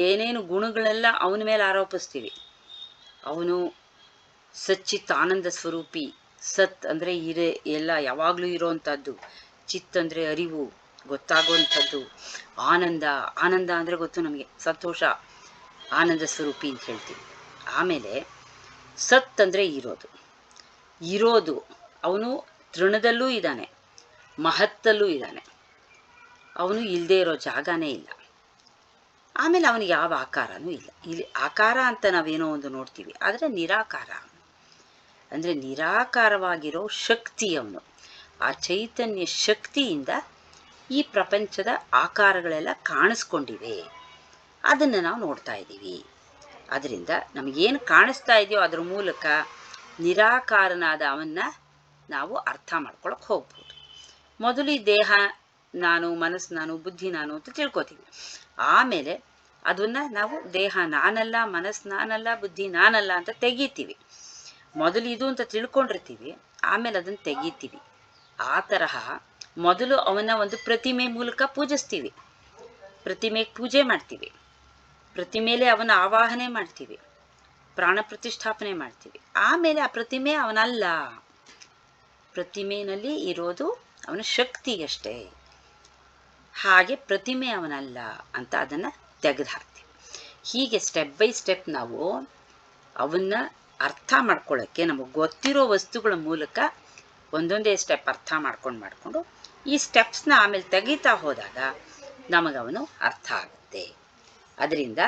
ಏನೇನು ಗುಣಗಳೆಲ್ಲ ಅವನ ಮೇಲೆ ಆರೋಪಿಸ್ತೀವಿ. ಅವನು ಸಚ್ಚಿತ್ ಆನಂದ ಸ್ವರೂಪಿ. ಸತ್ ಅಂದರೆ ಎಲ್ಲ ಯಾವಾಗಲೂ ಇರೋವಂಥದ್ದು, ಚಿತ್ ಅಂದರೆ ಅರಿವು, ಗೊತ್ತಾಗುವಂಥದ್ದು, ಆನಂದ ಅಂದರೆ ಗೊತ್ತು ನಮಗೆ, ಸಂತೋಷ, ಆನಂದ ಸ್ವರೂಪಿ ಅಂತ ಹೇಳ್ತೀವಿ. ಆಮೇಲೆ ಸತ್ ಅಂದರೆ ಇರೋದು, ಅವನು ತೃಣದಲ್ಲೂ ಇದ್ದಾನೆ, ಮಹತ್ತಲ್ಲೂ ಇದ್ದಾನೆ, ಅವನು ಇಲ್ಲದೆ ಇರೋ ಜಾಗನೇ ಇಲ್ಲ. ಆಮೇಲೆ ಅವನಿಗೆ ಯಾವ ಆಕಾರನೂ ಇಲ್ಲ. ಇಲ್ಲಿ ಆಕಾರ ಅಂತ ನಾವೇನೋ ಒಂದು ನೋಡ್ತೀವಿ, ಆದರೆ ನಿರಾಕಾರ ಅಂದರೆ ನಿರಾಕಾರವಾಗಿರೋ ಶಕ್ತಿ ಅವನು. ಆ ಚೈತನ್ಯ ಶಕ್ತಿಯಿಂದ ಈ ಪ್ರಪಂಚದ ಆಕಾರಗಳೆಲ್ಲ ಕಾಣಿಸ್ಕೊಂಡಿವೆ, ಅದನ್ನು ನಾವು ನೋಡ್ತಾ ಇದ್ದೀವಿ. ಅದರಿಂದ ನಮಗೇನು ಕಾಣಿಸ್ತಾ ಇದೆಯೋ ಅದ್ರ ಮೂಲಕ ನಿರಾಕಾರನಾದ ಅವನ್ನ ನಾವು ಅರ್ಥ ಮಾಡ್ಕೊಳಕ್ಕೆ ಹೋಗ್ಬೋದು. ಮೊದಲು ಈ ದೇಹ ನಾನು, ಮನಸ್ಸು ನಾನು, ಬುದ್ಧಿ ನಾನು ಅಂತ ತಿಳ್ಕೊತೀವಿ. ಆಮೇಲೆ ಅದನ್ನು ನಾವು ದೇಹ ನಾನಲ್ಲ, ಮನಸ್ಸು ನಾನಲ್ಲ, ಬುದ್ಧಿ ನಾನಲ್ಲ ಅಂತ ತೆಗಿತೀವಿ. ಮೊದಲು ಇದು ಅಂತ ತಿಳ್ಕೊಂಡಿರ್ತೀವಿ, ಆಮೇಲೆ ಅದನ್ನು ತೆಗಿತೀವಿ. ಆ ತರಹ ಮೊದಲು ಅವನ ಒಂದು ಪ್ರತಿಮೆ ಮೂಲಕ ಪೂಜಿಸ್ತೀವಿ, ಪ್ರತಿಮೆಗೆ ಪೂಜೆ ಮಾಡ್ತೀವಿ, ಪ್ರತಿಮೇಲೆ ಅವನ ಆವಾಹನೆ ಮಾಡ್ತೀವಿ, ಪ್ರಾಣ ಪ್ರತಿಷ್ಠಾಪನೆ ಮಾಡ್ತೀವಿ. ಆಮೇಲೆ ಆ ಪ್ರತಿಮೆ ಅವನಲ್ಲ, ಪ್ರತಿಮೆಯಲ್ಲಿ ಇರೋದು ಅವನ ಶಕ್ತಿಗಷ್ಟೇ. ಹಾಗೆ ಪ್ರತಿಮೆ ಅವನಲ್ಲ ಅಂತ ಅದನ್ನು ತೆಗೆದು ಹಾಕ್ತೀವಿ. ಹೀಗೆ ಸ್ಟೆಪ್ ಬೈ ಸ್ಟೆಪ್ ನಾವು ಅವನ್ನ ಅರ್ಥ ಮಾಡ್ಕೊಳ್ಳೋಕ್ಕೆ ನಮಗೆ ಗೊತ್ತಿರೋ ವಸ್ತುಗಳ ಮೂಲಕ ಒಂದೊಂದೇ ಸ್ಟೆಪ್ ಅರ್ಥ ಮಾಡಿಕೊಂಡು ಈ ಸ್ಟೆಪ್ಸ್ನ ಆಮೇಲೆ ತೆಗಿತಾ ಹೋದಾಗ ನಮಗವನು ಅರ್ಥ ಆಗುತ್ತೆ. ಅದರಿಂದ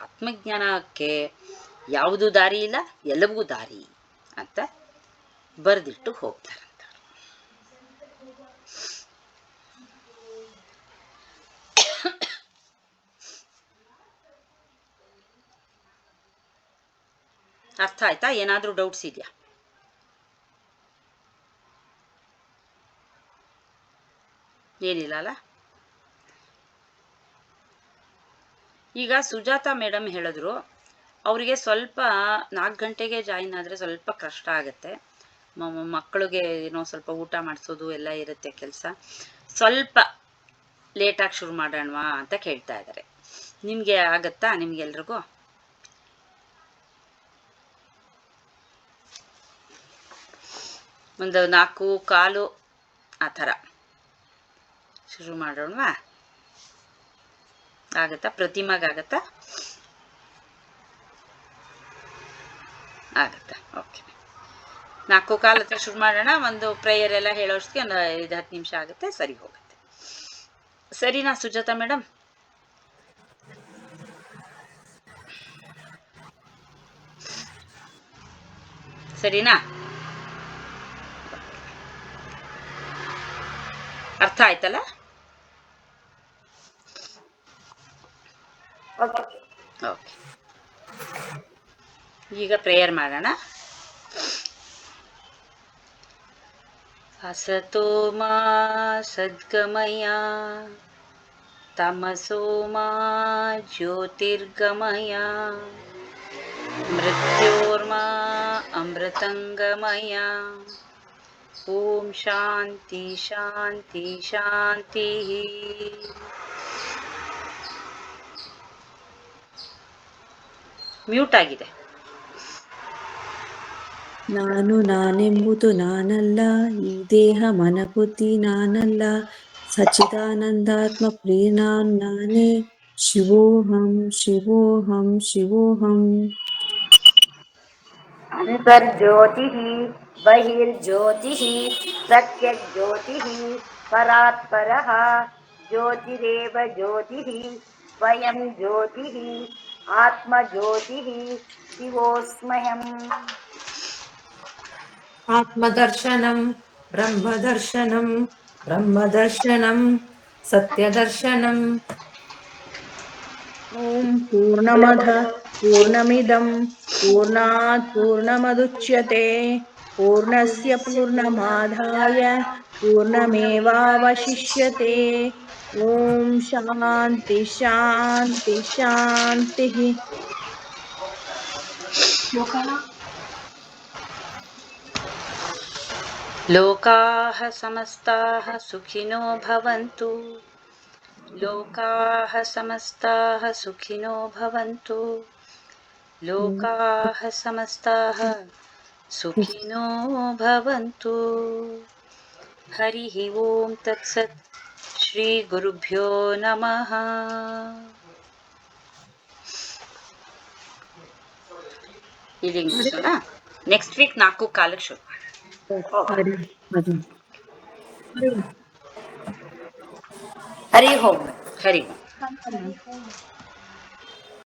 ಆತ್ಮಜ್ಞಾನಕ್ಕೆ ಯಾವುದೂ ದಾರಿ ಇಲ್ಲ, ಎಲ್ಲವೂ ದಾರಿ ಅಂತ ಬರೆದಿಟ್ಟು ಹೋಗ್ತಾರಂತ. ಅರ್ಥ ಆಯ್ತಾ? ಏನಾದರೂ ಡೌಟ್ಸ್ ಇದೆಯಾ? ಏನಿಲ್ಲ ಅಲ್ಲ? ಈಗ ಸುಜಾತ ಮೇಡಮ್ ಹೇಳಿದ್ರು, ಅವರಿಗೆ ಸ್ವಲ್ಪ 4 ಗಂಟೆಗೆ ಜಾಯಿನ್ ಆದರೆ ಸ್ವಲ್ಪ ಕಷ್ಟ ಆಗುತ್ತೆ. ಮಕ್ಕಳಿಗೆ ಏನೋ ಸ್ವಲ್ಪ ಊಟ ಮಾಡಿಸೋದು ಎಲ್ಲ ಇರುತ್ತೆ ಕೆಲಸ. ಸ್ವಲ್ಪ ಲೇಟಾಗಿ ಶುರು ಮಾಡೋಣವಾ ಅಂತ ಕೇಳ್ತಾ ಇದ್ದಾರೆ. ನಿಮಗೆ ಆಗತ್ತಾ? ನಿಮ್ಗೆಲ್ರಿಗೂ ಒಂದು 4:15 ಆ ಥರ ಶುರು ಮಾಡೋಣವಾ? ಆಗತ್ತಾ? ಪ್ರತಿಮಾಗಾಗತ್ತಾ? ಆಗತ್ತಾ? ಓಕೆ, 4:15 ಹತ್ರ ಶುರು ಮಾಡೋಣ. ಒಂದು ಪ್ರೇಯರ್ ಎಲ್ಲ ಹೇಳೋಷ್ಟಕ್ಕೆ ಒಂದು 5-10 ನಿಮಿಷ ಆಗುತ್ತೆ, ಸರಿ ಹೋಗುತ್ತೆ. ಸರಿನಾ ಸುಜಾತ ಮೇಡಮ್? ಸರಿನಾ? ಅರ್ಥ ಆಯ್ತಲ್ಲ? ಓಕೆ, ಈಗ ಪ್ರೇಯರ್ ಮಾಡೋಣ. असतो मा सद्गमय तमसो मा ज्योतिर्गमय मृत्योर्मा अमृतंगमय ओम शांति शांति शांति. ಮ್ಯೂಟ್ ಆಗಿದೆ. ನಾನು ನಾನೆಂಬುದು ನಾನಲ್ಲ, ಈ ದೇಹ ಮನಬುದ್ಧಿ ನಾನಲ್ಲ, ಸಚ್ಚಿದಾನಂದಾತ್ಮ ಪ್ರಿಯ ನಾನೇ. ಶಿವೋಹಂ ಶಿವೋಹಂ ಶಿವೋಹಂ. ಅಂತರ್ಜ್ಯೋತಿಃ ಬಹಿರ್ಜ್ಯೋತಿಃ ಪ್ರತ್ಯಗ್ಜ್ಯೋತಿಃ ಪರಾತ್ಪರಃ ಜ್ಯೋತಿರೇವ ಜ್ಯೋತಿಃ ಸ್ವಯಂ ಜ್ಯೋತಿಃ ಆತ್ಮಜ್ಯೋತಿಃ ಶಿವೋಸ್ಮ್ಯಹಂ. ಆತ್ಮದರ್ಶನಂ ಬ್ರಹ್ಮದರ್ಶನಂ ಬ್ರಹ್ಮದರ್ಶನಂ ಸತ್ಯದರ್ಶನಂ. ಓಂ ಪೂರ್ಣಮದ ಪೂರ್ಣಮಿದಂ ಪೂರ್ಣಾತ್ ಪೂರ್ಣಮದುಚ್ಯತೆ ಪೂರ್ಣಸ್ಯ ಪೂರ್ಣಮಾದಾಯ ಪೂರ್ಣಮೇವಾವಶಿಷ್ಯತೆ. ಓಂ ಶಾಂತಿ ಶಾಂತಿ ಶಾಂತಿ. ಲೋಕಾಃ ಸಮಸ್ತಾಃ ಸುಖಿನೋ ಭವಂತು. ಲೋಕಾಃ ಸಮಸ್ತಾಃ ಸುಖಿನೋ ಭವಂತು. ಲೋಕಾಃ ಸಮಸ್ತಾಃ ಸುಖಿನೋ ಭವಂತು. ಹರಿಃ ಓಂ ತತ್ಸತ್. ಶ್ರೀ ಗುರುಭ್ಯೋ ನಮಃ. ಇಲ್ಲಿ ಮುಗಿಸೋಣ. ನೆಕ್ಸ್ಟ್ ವೀಕ್ 4:15 ಶುರು. ಹರಿ ಓಂ. ಹರಿ ಓಂ.